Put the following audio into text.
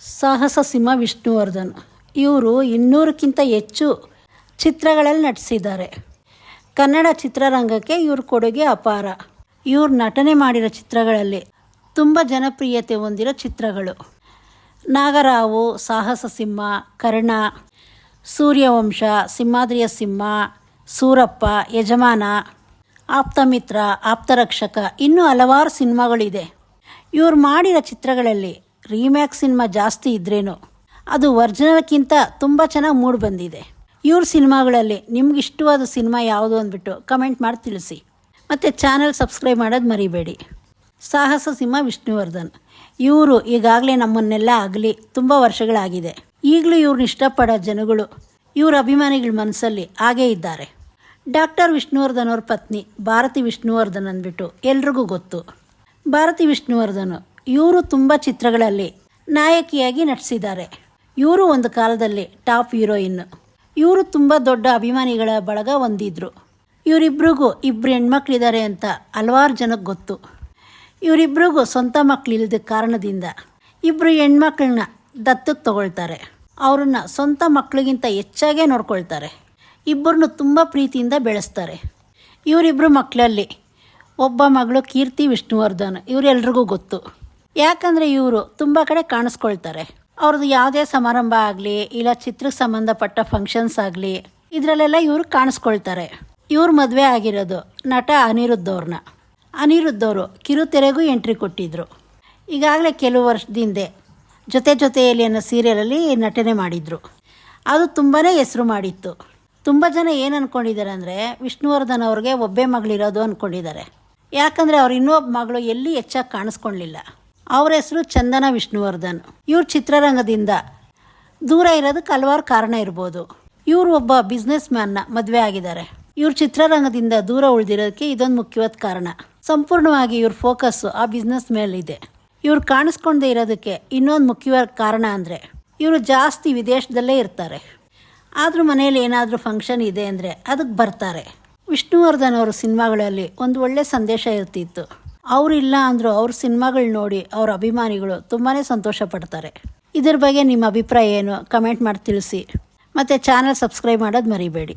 ಸಾಹಸ ಸಿಂಹ ವಿಷ್ಣುವರ್ಧನ್ ಇವರು 200ಕ್ಕಿಂತ ಹೆಚ್ಚು ಚಿತ್ರಗಳಲ್ಲಿ ನಟಿಸಿದ್ದಾರೆ. ಕನ್ನಡ ಚಿತ್ರರಂಗಕ್ಕೆ ಇವ್ರ ಕೊಡುಗೆ ಅಪಾರ. ಇವ್ರು ನಟನೆ ಮಾಡಿರೋ ಚಿತ್ರಗಳಲ್ಲಿ ತುಂಬ ಜನಪ್ರಿಯತೆ ಹೊಂದಿರೋ ಚಿತ್ರಗಳು ನಾಗರಾವು, ಸಾಹಸ ಸಿಂಹ, ಕರ್ಣ, ಸೂರ್ಯವಂಶ, ಸಿಂಹಾದ್ರಿಯ ಸಿಂಹ, ಸೂರಪ್ಪ, ಯಜಮಾನ, ಆಪ್ತಮಿತ್ರ, ಆಪ್ತರಕ್ಷಕ, ಇನ್ನೂ ಹಲವಾರು ಸಿನಿಮಾಗಳಿದೆ. ಇವ್ರು ಮಾಡಿರೋ ಚಿತ್ರಗಳಲ್ಲಿ ರೀಮ್ಯಾಕ್ ಸಿನಿಮಾ ಜಾಸ್ತಿ ಇದ್ರೇನು ಅದು ಒರಿಜಿನಲ್ಕ್ಕಿಂತ ತುಂಬ ಚೆನ್ನಾಗಿ ಮೂಡಿ ಬಂದಿದೆ. ಇವ್ರ ಸಿನಿಮಾಗಳಲ್ಲಿ ನಿಮ್ಗೆ ಇಷ್ಟವಾದ ಸಿನಿಮಾ ಯಾವುದು ಅಂದ್ಬಿಟ್ಟು ಕಮೆಂಟ್ ಮಾಡಿ ತಿಳಿಸಿ. ಮತ್ತು ಚಾನಲ್ ಸಬ್ಸ್ಕ್ರೈಬ್ ಮಾಡೋದು ಮರಿಬೇಡಿ. ಸಾಹಸ ಸಿಂಹ ವಿಷ್ಣುವರ್ಧನ್ ಇವರು ಈಗಾಗಲೇ ನಮ್ಮನ್ನೆಲ್ಲ ಆಗಲಿ ತುಂಬ ವರ್ಷಗಳಾಗಿದೆ. ಈಗಲೂ ಇವ್ರನ್ನ ಇಷ್ಟಪಡೋ ಜನಗಳು ಇವ್ರ ಅಭಿಮಾನಿಗಳ ಮನಸ್ಸಲ್ಲಿ ಹಾಗೇ ಇದ್ದಾರೆ. ಡಾಕ್ಟರ್ ವಿಷ್ಣುವರ್ಧನ್ ಅವ್ರ ಪತ್ನಿ ಭಾರತಿ ವಿಷ್ಣುವರ್ಧನ್ ಅಂದ್ಬಿಟ್ಟು ಎಲ್ರಿಗೂ ಗೊತ್ತು. ಭಾರತಿ ವಿಷ್ಣುವರ್ಧನ್ ಇವರು ತುಂಬ ಚಿತ್ರಗಳಲ್ಲಿ ನಾಯಕಿಯಾಗಿ ನಟಿಸಿದ್ದಾರೆ. ಇವರು ಒಂದು ಕಾಲದಲ್ಲಿ ಟಾಪ್ ಹೀರೋಯಿನ್. ಇವರು ತುಂಬ ದೊಡ್ಡ ಅಭಿಮಾನಿಗಳ ಬಳಗ ಹೊಂದಿದ್ರು. ಇವರಿಬ್ರಿಗೂ ಇಬ್ಬರು ಹೆಣ್ಮಕ್ಳಿದ್ದಾರೆ ಅಂತ ಹಲವಾರು ಜನಕ್ಕೆ ಗೊತ್ತು. ಇವರಿಬ್ರಿಗೂ ಸ್ವಂತ ಮಕ್ಕಳಿಲ್ಲದ ಕಾರಣದಿಂದ ಇಬ್ಬರು ಹೆಣ್ಮಕ್ಳನ್ನ ದತ್ತಕ್ಕೆ ತಗೊಳ್ತಾರೆ. ಅವ್ರನ್ನ ಸ್ವಂತ ಮಕ್ಕಳಿಗಿಂತ ಹೆಚ್ಚಾಗೇ ನೋಡ್ಕೊಳ್ತಾರೆ. ಇಬ್ಬರನ್ನು ತುಂಬ ಪ್ರೀತಿಯಿಂದ ಬೆಳೆಸ್ತಾರೆ. ಇವರಿಬ್ಬರು ಮಕ್ಕಳಲ್ಲಿ ಒಬ್ಬ ಮಗಳು ಕೀರ್ತಿ ವಿಷ್ಣುವರ್ಧನ್ ಇವರೆಲ್ರಿಗೂ ಗೊತ್ತು. ಯಾಕಂದರೆ ಇವರು ತುಂಬ ಕಡೆ ಕಾಣಿಸ್ಕೊಳ್ತಾರೆ. ಅವ್ರದ್ದು ಯಾವುದೇ ಸಮಾರಂಭ ಆಗಲಿ ಇಲ್ಲ ಚಿತ್ರಕ್ಕೆ ಸಂಬಂಧಪಟ್ಟ ಫಂಕ್ಷನ್ಸ್ ಆಗಲಿ ಇದರಲ್ಲೆಲ್ಲ ಇವರು ಕಾಣಿಸ್ಕೊಳ್ತಾರೆ. ಇವ್ರ ಮದುವೆ ಆಗಿರೋದು ನಟ ಅನಿರುದ್ಧ್ ಅವ್ರನ್ನ. ಅನಿರುದ್ಧ್ ಅವರು ಕಿರುತೆರೆಗೂ ಎಂಟ್ರಿ ಕೊಟ್ಟಿದ್ದರು. ಈಗಾಗಲೇ ಕೆಲವು ವರ್ಷದಿಂದ ಜೊತೆಯಲ್ಲಿ ಅನ್ನೋ ಸೀರಿಯಲಲ್ಲಿ ನಟನೆ ಮಾಡಿದರು. ಅದು ತುಂಬಾ ಹೆಸರು ಮಾಡಿತ್ತು. ತುಂಬ ಜನ ಏನು ಅಂದ್ಕೊಂಡಿದ್ದಾರೆ ಅಂದರೆ ವಿಷ್ಣುವರ್ಧನ್ ಅವ್ರಿಗೆ ಒಬ್ಬೇ ಮಗಳಿರೋದು ಅಂದ್ಕೊಂಡಿದ್ದಾರೆ. ಯಾಕಂದರೆ ಅವ್ರ ಇನ್ನೊಬ್ಬ ಮಗಳು ಎಲ್ಲಿ ಹೆಚ್ಚಾಗಿ ಕಾಣಿಸ್ಕೊಳ್ಳಿಲ್ಲ. ಅವ್ರ ಹೆಸರು ಚಂದನ ವಿಷ್ಣುವರ್ಧನ್. ಇವ್ರ ಚಿತ್ರರಂಗದಿಂದ ದೂರ ಇರೋದಕ್ಕೆ ಹಲವಾರು ಕಾರಣ ಇರ್ಬೋದು. ಇವರು ಒಬ್ಬ ಬಿಸ್ನೆಸ್ ಮ್ಯಾನ್ನ ಮದುವೆ ಆಗಿದ್ದಾರೆ. ಇವ್ರ ಚಿತ್ರರಂಗದಿಂದ ದೂರ ಉಳಿದಿರೋದಕ್ಕೆ ಇದೊಂದು ಮುಖ್ಯವಾದ ಕಾರಣ. ಸಂಪೂರ್ಣವಾಗಿ ಇವ್ರ ಫೋಕಸ್ಸು ಆ ಬಿಸ್ನೆಸ್ ಮೇಲಿದೆ. ಇವ್ರು ಕಾಣಿಸ್ಕೊಂಡೇ ಇರೋದಕ್ಕೆ ಇನ್ನೊಂದು ಮುಖ್ಯವಾದ ಕಾರಣ ಅಂದರೆ ಇವರು ಜಾಸ್ತಿ ವಿದೇಶದಲ್ಲೇ ಇರ್ತಾರೆ. ಆದರೂ ಮನೇಲಿ ಏನಾದರೂ ಫಂಕ್ಷನ್ ಇದೆ ಅಂದರೆ ಅದಕ್ಕೆ ಬರ್ತಾರೆ. ವಿಷ್ಣುವರ್ಧನ್ ಅವರ ಸಿನಿಮಾಗಳಲ್ಲಿ ಒಂದು ಒಳ್ಳೆಯ ಸಂದೇಶ ಇರ್ತಿತ್ತು. ಅವರಿಲ್ಲ ಅಂದರೂ ಅವ್ರ ಸಿನಿಮಾಗಳು ನೋಡಿ ಅವ್ರ ಅಭಿಮಾನಿಗಳು ತುಂಬಾ ಸಂತೋಷ ಪಡ್ತಾರೆ. ಇದ್ರ ಬಗ್ಗೆ ನಿಮ್ಮ ಅಭಿಪ್ರಾಯ ಏನು ಕಮೆಂಟ್ ಮಾಡಿ ತಿಳಿಸಿ. ಮತ್ತು ಚಾನಲ್ ಸಬ್ಸ್ಕ್ರೈಬ್ ಮಾಡೋದು ಮರಿಬೇಡಿ.